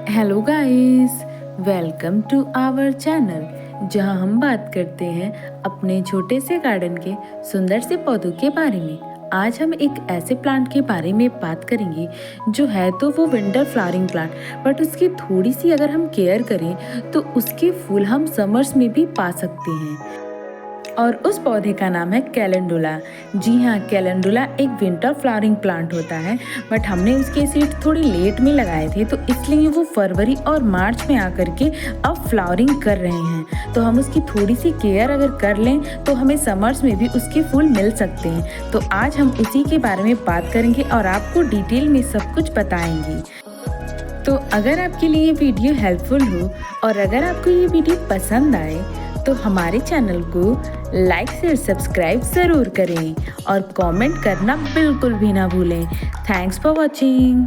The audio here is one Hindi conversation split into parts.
Hello guys, welcome to our channel जहां हम बात करते हैं अपने छोटे से गार्डन के सुंदर से पौधों के बारे में। आज हम एक ऐसे प्लांट के बारे में बात करेंगे जो है तो वो विंटर फ्लावरिंग प्लांट, बट उसकी थोड़ी सी अगर हम केयर करें तो उसके फूल हम समर्स में भी पा सकते हैं। और उस पौधे का नाम है कैलेंडुला। जी हाँ, कैलेंडुला एक विंटर फ्लावरिंग प्लांट होता है, बट हमने उसके सीड थोड़ी लेट में लगाए थे तो इसलिए वो फरवरी और मार्च में आकर के अब फ्लावरिंग कर रहे हैं। तो हम उसकी थोड़ी सी केयर अगर कर लें तो हमें समर्स में भी उसके फूल मिल सकते हैं। तो आज हम उसी के बारे में बात करेंगे और आपको डिटेल में सब कुछ बताएंगे। तो अगर आपके लिए ये वीडियो हेल्पफुल हो और अगर आपको ये वीडियो पसंद आए तो हमारे चैनल को लाइक शेयर सब्सक्राइब ज़रूर करें और कमेंट करना बिल्कुल भी ना भूलें। Thanks for watching.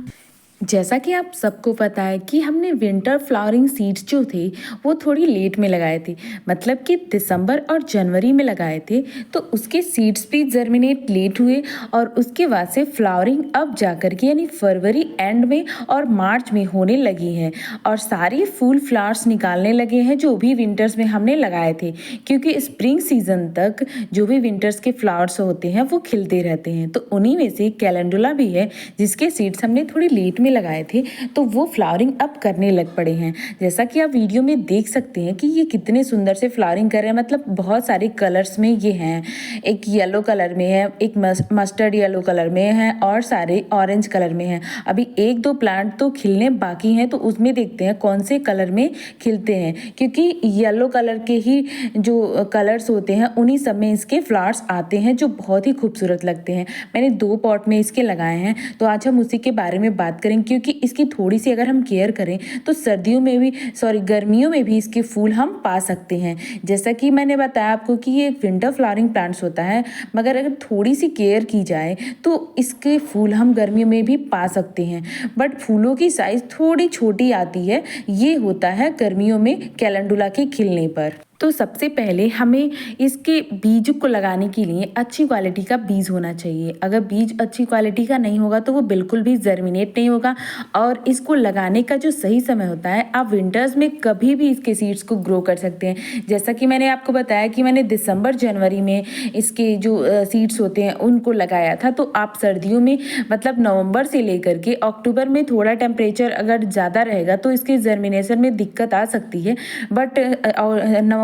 जैसा कि आप सबको पता है कि हमने विंटर फ्लावरिंग सीड्स जो थे वो थोड़ी लेट में लगाए थे, मतलब कि दिसंबर और जनवरी में लगाए थे। तो उसके सीड्स भी जर्मिनेट लेट हुए और उसके बाद से फ्लावरिंग अब जाकर के यानी फरवरी एंड में और मार्च में होने लगी है और सारे फूल फ्लावर्स निकालने लगे हैं जो भी विंटर्स में हमने लगाए थे, क्योंकि स्प्रिंग सीजन तक जो भी विंटर्स के फ्लावर्स होते हैं वो खिलते रहते हैं। तो उन्हीं में से कैलेंडुला भी है जिसके सीड्स हमने थोड़ी लेट में लगाए थे, तो वो फ्लावरिंग अब करने लग पड़े हैं। जैसा कि आप वीडियो में देख सकते हैं कि ये कितने सुंदर से फ्लावरिंग कर रहे हैं, मतलब बहुत सारे कलर्स में ये हैं। एक येलो कलर में है, एक मस्टर्ड येलो कलर में है और सारे ऑरेंज कलर में हैं। अभी एक दो प्लांट तो खिलने बाकी हैं, तो उसमें देखते हैं कौन से कलर में खिलते हैं, क्योंकि येलो कलर के ही जो कलर्स होते हैं उन्हीं सब में इसके फ्लावर्स आते हैं जो बहुत ही खूबसूरत लगते हैं। मैंने 2 पॉट में इसके लगाए हैं, तो आज हम उसी के बारे में बात करें, क्योंकि इसकी थोड़ी सी अगर हम केयर करें तो सर्दियों में भी गर्मियों में भी इसके फूल हम पा सकते हैं। जैसा कि मैंने बताया आपको कि ये एक विंटर फ्लावरिंग प्लांट्स होता है, मगर अगर थोड़ी सी केयर की जाए तो इसके फूल हम गर्मियों में भी पा सकते हैं। बट फूलों की साइज थोड़ी छोटी आती है, ये होता है गर्मियों में कैलेंडुला के खिलने पर। तो सबसे पहले हमें इसके बीज को लगाने के लिए अच्छी क्वालिटी का बीज होना चाहिए। अगर बीज अच्छी क्वालिटी का नहीं होगा तो वो बिल्कुल भी जर्मिनेट नहीं होगा। और इसको लगाने का जो सही समय होता है, आप विंटर्स में कभी भी इसके सीड्स को ग्रो कर सकते हैं। जैसा कि मैंने आपको बताया कि मैंने दिसंबर जनवरी में इसके जो सीड्स होते हैं उनको लगाया था, तो आप सर्दियों में मतलब नवंबर से लेकर के अक्टूबर में थोड़ा टेम्परेचर अगर ज़्यादा रहेगा तो इसके जर्मिनेशन में दिक्कत आ सकती है। बट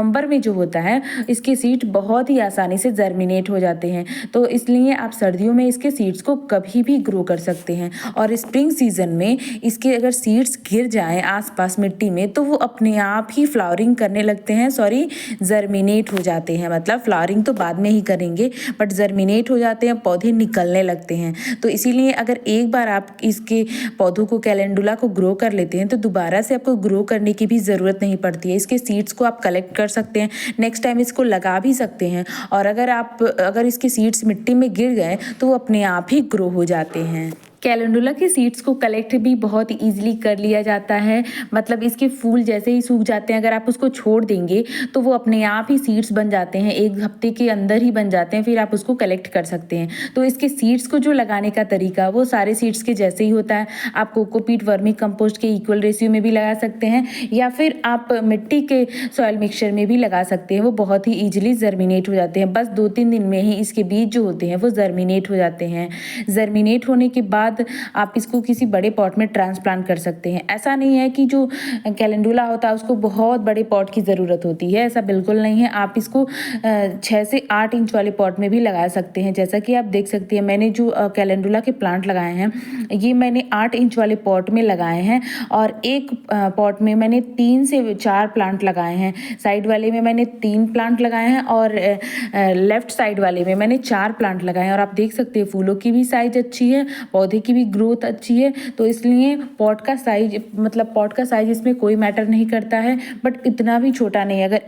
नवंबर में जो होता है इसके सीड्स बहुत ही आसानी से जर्मिनेट हो जाते हैं, तो इसलिए आप सर्दियों में इसके सीड्स को कभी भी ग्रो कर सकते हैं। और स्प्रिंग सीजन में इसके अगर सीड्स गिर जाएं आसपास मिट्टी में तो वो अपने आप ही फ्लावरिंग करने लगते हैं, जर्मिनेट हो जाते हैं। मतलब फ्लावरिंग तो बाद में ही करेंगे, बट जर्मिनेट हो जाते हैं, पौधे निकलने लगते हैं। तो इसीलिए अगर एक बार आप इसके पौधों को कैलेंडुला को ग्रो कर लेते हैं तो दोबारा से आपको ग्रो करने की भी ज़रूरत नहीं पड़ती है। इसके सीड्स को आप कलेक्ट कर सकते हैं, नेक्स्ट टाइम इसको लगा भी सकते हैं। और अगर इसके सीड्स मिट्टी में गिर गए तो वो अपने आप ही ग्रो हो जाते हैं। कैलेंडुला के सीड्स को कलेक्ट भी बहुत ईजिली कर लिया जाता है, मतलब इसके फूल जैसे ही सूख जाते हैं अगर आप उसको छोड़ देंगे तो वो अपने आप ही सीड्स बन जाते हैं, 1 हफ्ते के अंदर ही बन जाते हैं, फिर आप उसको कलेक्ट कर सकते हैं। तो इसके सीड्स को जो लगाने का तरीका वो सारे सीड्स के जैसे ही होता है। आप कोकोपीट वर्मी कंपोस्ट के इक्वल रेशियो में भी लगा सकते हैं या फिर आप मिट्टी के सॉइल मिक्सचर में भी लगा सकते हैं, वो बहुत ही ईजिली जर्मिनेट हो जाते हैं। बस 2-3 दिन में ही इसके बीज जो होते हैं वो जर्मिनेट हो जाते हैं। जर्मिनेट होने के बाद आप इसको किसी बड़े पॉट में ट्रांसप्लांट कर सकते हैं। ऐसा नहीं है कि जो कैलेंडुला होता है उसको बहुत बड़े पॉट की ज़रूरत होती है, ऐसा बिल्कुल नहीं है। आप इसको 6 से 8 इंच वाले पॉट में भी लगा सकते हैं। जैसा कि आप देख सकते हैं मैंने जो कैलेंडुला के प्लांट लगाए हैं ये मैंने 8 इंच वाले पॉट में लगाए हैं और एक पॉट में मैंने 3 से 4 प्लांट लगाए हैं। साइड वाले में मैंने 3 प्लांट लगाए हैं और लेफ्ट साइड वाले में मैंने 4 प्लांट लगाए हैं। और आप देख सकते हैं फूलों की भी साइज अच्छी है, पौधे की भी ग्रोथ अच्छी है। तो इसलिए पॉट का साइज इसमें कोई मैटर नहीं करता है, बट इतना भी छोटा नहीं। अगर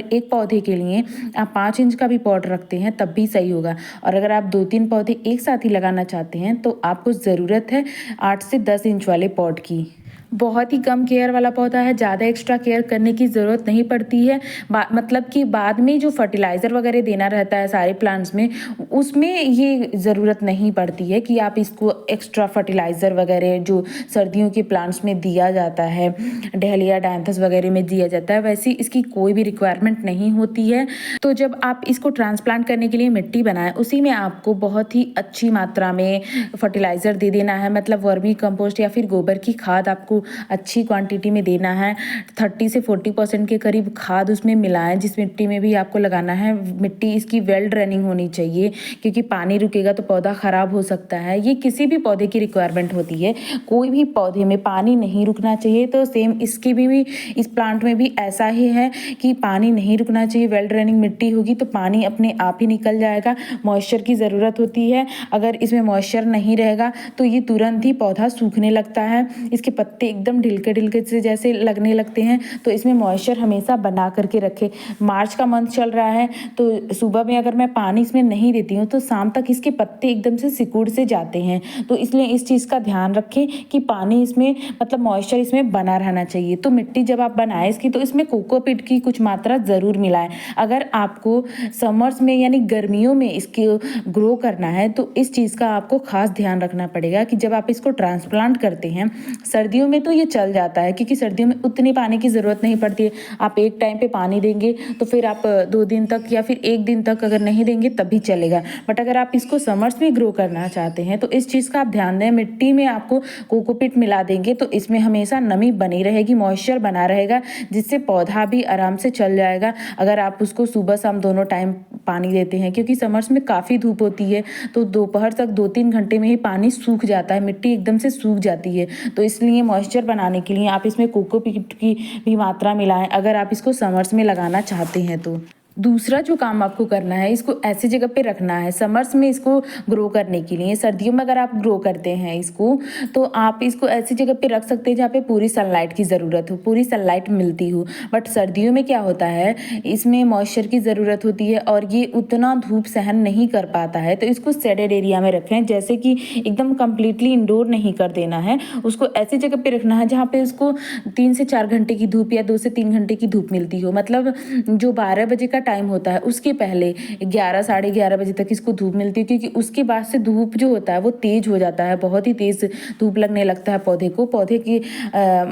एक पौधे के लिए आप 5 इंच का भी पॉट रखते हैं तब भी सही होगा। और अगर आप 2-3 पौधे एक साथ ही लगाना चाहते हैं तो आपको ज़रूरत है 8 से 10 इंच वाले पॉट की। बहुत ही कम केयर वाला पौधा है, ज़्यादा एक्स्ट्रा केयर करने की ज़रूरत नहीं पड़ती है। मतलब कि बाद में जो फर्टिलाइज़र वगैरह देना रहता है सारे प्लांट्स में, उसमें ये ज़रूरत नहीं पड़ती है कि आप इसको एक्स्ट्रा फर्टिलाइज़र वगैरह जो सर्दियों के प्लांट्स में दिया जाता है, डहेलिया, डायंथस वगैरह में दिया जाता है, वैसी इसकी कोई भी रिक्वायरमेंट नहीं होती है। तो जब आप इसको ट्रांसप्लांट करने के लिए मिट्टी बनाएं, उसी में आपको बहुत ही अच्छी मात्रा में फर्टिलाइज़र दे देना है, मतलब वर्मी कंपोस्ट या फिर गोबर की खाद आपको अच्छी क्वांटिटी में देना है। 30 से 40% के करीब खाद उसमें मिलाएं। जिस मिट्टी में भी आपको लगाना है, मिट्टी इसकी वेल ड्रेनिंग होनी चाहिए, क्योंकि पानी रुकेगा तो पौधा ख़राब हो सकता है। ये किसी भी पौधे की रिक्वायरमेंट होती है, कोई भी पौधे में पानी नहीं रुकना चाहिए। तो सेम इसकी भी इस प्लांट में भी ऐसा ही है कि पानी नहीं रुकना चाहिए। वेल ड्रेनिंग मिट्टी होगी तो पानी अपने आप ही निकल जाएगा। मॉइस्चर की ज़रूरत होती है, अगर इसमें मॉइस्चर नहीं रहेगा तो ये तुरंत ही पौधा सूखने लगता है, इसके पत्ते एकदम ढिलके ढिलके से जैसे लगने लगते हैं। तो इसमें मॉइस्चर हमेशा बना करके रखें। मार्च का मंथ चल रहा है, तो सुबह में अगर मैं पानी इसमें नहीं देती हूँ तो शाम तक इसके पत्ते एकदम से सिकुड़ से जाते हैं। तो इसलिए इस चीज़ का ध्यान रखें कि पानी इसमें, मतलब मॉइस्चर इसमें बना रहना चाहिए। तो मिट्टी जब आप बनाएं इसकी, तो इसमें कोकोपीट की कुछ मात्रा ज़रूर मिलाएं। अगर आपको समर्स में यानी गर्मियों में इसकी ग्रो करना है तो इस चीज़ का आपको खास ध्यान रखना पड़ेगा कि जब आप इसको ट्रांसप्लांट करते हैं, सर्दियों में तो ये चल जाता है क्योंकि सर्दियों में उतनी पानी की ज़रूरत नहीं पड़ती है। आप एक टाइम पे पानी देंगे तो फिर आप 2 दिन तक या फिर 1 दिन तक अगर नहीं देंगे तब भी चलेगा। बट अगर आप इसको समर्स में ग्रो करना चाहते हैं तो इस चीज़ का आप ध्यान दें। मिट्टी में आपको कोकोपीट मिला देंगे तो इसमें हमेशा नमी बनी रहेगी, मॉइस्चर बना रहेगा, जिससे पौधा भी आराम से चल जाएगा। अगर आप उसको सुबह शाम दोनों टाइम पानी देते हैं, क्योंकि समर्स में काफ़ी धूप होती है तो दोपहर तक 2-3 घंटे में ही पानी सूख जाता है, मिट्टी एकदम से सूख जाती है। तो इसलिए मॉइस्चर बनाने के लिए आप इसमें कोकोपीट की भी मात्रा मिलाएं, अगर आप इसको समर्स में लगाना चाहते हैं तो। दूसरा जो काम आपको करना है, इसको ऐसी जगह पे रखना है समर्स में इसको ग्रो करने के लिए। सर्दियों में अगर आप ग्रो करते हैं इसको, तो आप इसको ऐसी जगह पे रख सकते हैं जहाँ पे पूरी सनलाइट की ज़रूरत हो, पूरी सनलाइट मिलती हो। बट सर्दियों में क्या होता है, इसमें मॉइस्चर की ज़रूरत होती है और ये उतना धूप सहन नहीं कर पाता है। तो इसको शेडेड एरिया में रखें, जैसे कि एकदम कम्प्लीटली इंडोर नहीं कर देना है, उसको ऐसी जगह पे रखना है जहाँ पे उसको 3 से 4 घंटे की धूप या 2 से 3 घंटे की धूप मिलती हो। मतलब जो 12 बजे का टाइम होता है उसके पहले 11 साढ़े 11 बजे तक इसको धूप मिलती है, क्योंकि उसके बाद से धूप जो होता है वो तेज हो जाता है, बहुत ही तेज धूप लगने लगता है पौधे को, पौधे की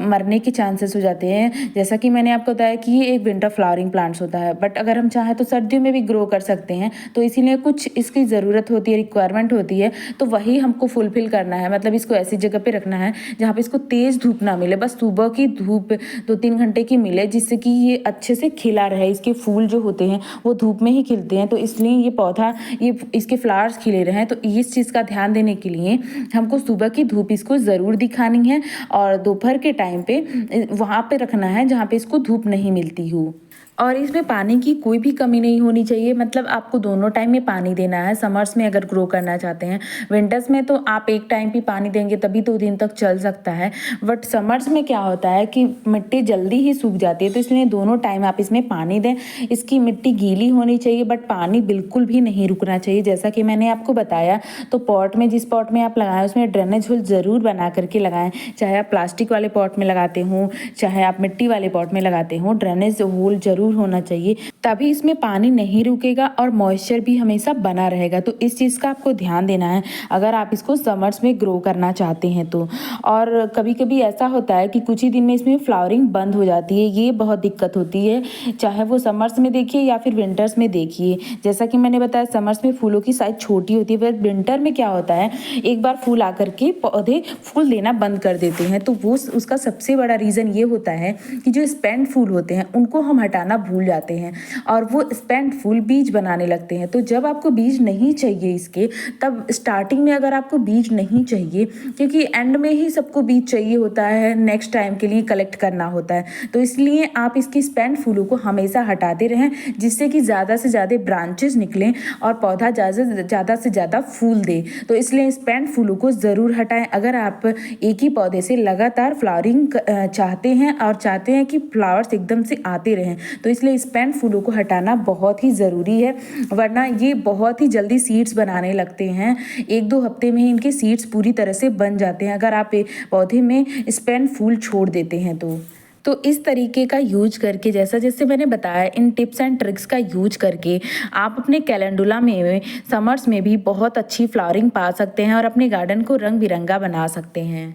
मरने के चांसेस हो जाते हैं। जैसा कि मैंने आपको बताया कि ये एक विंटर फ्लावरिंग प्लांट्स होता है, बट अगर हम चाहें तो सर्दियों में भी ग्रो कर सकते हैं। तो इसीलिए कुछ इसकी ज़रूरत होती है, रिक्वायरमेंट होती है, तो वही हमको फुलफिल करना है। मतलब इसको ऐसी जगह पे रखना है जहाँ पे इसको तेज़ धूप ना मिले, बस सुबह की धूप 2-3 घंटे की मिले, जिससे कि ये अच्छे से खिला रहे। इसके फूल जो होते हैं वो धूप में ही खिलते हैं, तो इसलिए ये पौधा, ये इसके फ्लावर्स खिले रहे हैं। तो इस चीज़ का ध्यान देने के लिए हमको सुबह की धूप इसको ज़रूर दिखानी है और दोपहर के टाइम पे वहाँ पे रखना है जहाँ पे इसको धूप नहीं मिलती हो। और इसमें पानी की कोई भी कमी नहीं होनी चाहिए, मतलब आपको दोनों टाइम में पानी देना है समर्स में अगर ग्रो करना चाहते हैं। विंटर्स में तो आप एक टाइम भी पानी देंगे तभी 2 दिन तक चल सकता है, बट समर्स में क्या होता है कि मिट्टी जल्दी ही सूख जाती है, तो इसलिए दोनों टाइम आप इसमें पानी दें। इसकी मिट्टी गीली होनी चाहिए बट पानी बिल्कुल भी नहीं रुकना चाहिए। जैसा कि मैंने आपको बताया, तो पॉट में, जिस पॉट में आप लगाएं उसमें ड्रेनेज होल ज़रूर बना करके लगाएं। चाहे आप प्लास्टिक वाले पॉट में लगाते हों, चाहे आप मिट्टी वाले पॉट में लगाते हों, ड्रेनेज होल ज़रूर होना चाहिए, तभी इसमें पानी नहीं रुकेगा और मॉइस्चर भी हमेशा बना रहेगा। तो इस चीज़ का आपको ध्यान देना है अगर आप इसको समर्स में ग्रो करना चाहते हैं तो। और कभी कभी ऐसा होता है कि कुछ ही दिन में इसमें फ्लावरिंग बंद हो जाती है, ये बहुत दिक्कत होती है, चाहे वो समर्स में देखिए या फिर विंटर्स में देखिए। जैसा कि मैंने बताया, समर्स में फूलों की साइज छोटी होती है, पर विंटर में क्या होता है, एक बार फूल आकर के पौधे फूल देना बंद कर देते हैं। तो वो उसका सबसे बड़ा रीज़न ये होता है कि जो स्पेंड फूल होते हैं उनको हम हटाना भूल जाते हैं और वो स्पेंड फूल बीज बनाने लगते हैं। तो जब आपको बीज नहीं चाहिए इसके, तब स्टार्टिंग में अगर आपको बीज नहीं चाहिए, क्योंकि एंड में ही सबको बीज चाहिए होता है, नेक्स्ट टाइम के लिए कलेक्ट करना होता है, तो इसलिए आप इसकी स्पेंड फूलों को हमेशा हटाते रहें, जिससे कि ज़्यादा से ज़्यादा ब्रांचेस निकलें और पौधा ज़्यादा से ज़्यादा फूल दे। तो इसलिए स्पेंड फूलों को ज़रूर हटाएं। अगर आप एक ही पौधे से लगातार फ्लावरिंग चाहते हैं और चाहते हैं कि फ्लावर्स एकदम से आते रहें, तो इसलिए स्पेंड फूलों पौधों को हटाना बहुत ही ज़रूरी है, वरना ये बहुत ही जल्दी सीड्स बनाने लगते हैं। 1-2 हफ्ते में ही इनके सीड्स पूरी तरह से बन जाते हैं अगर आप पौधे में स्पेन फूल छोड़ देते हैं तो इस तरीके का यूज करके, जैसे मैंने बताया, इन टिप्स एंड ट्रिक्स का यूज करके आप अपने कैलेंडुला में समर्स में भी बहुत अच्छी फ्लावरिंग पा सकते हैं और अपने गार्डन को रंग बिरंगा बना सकते हैं।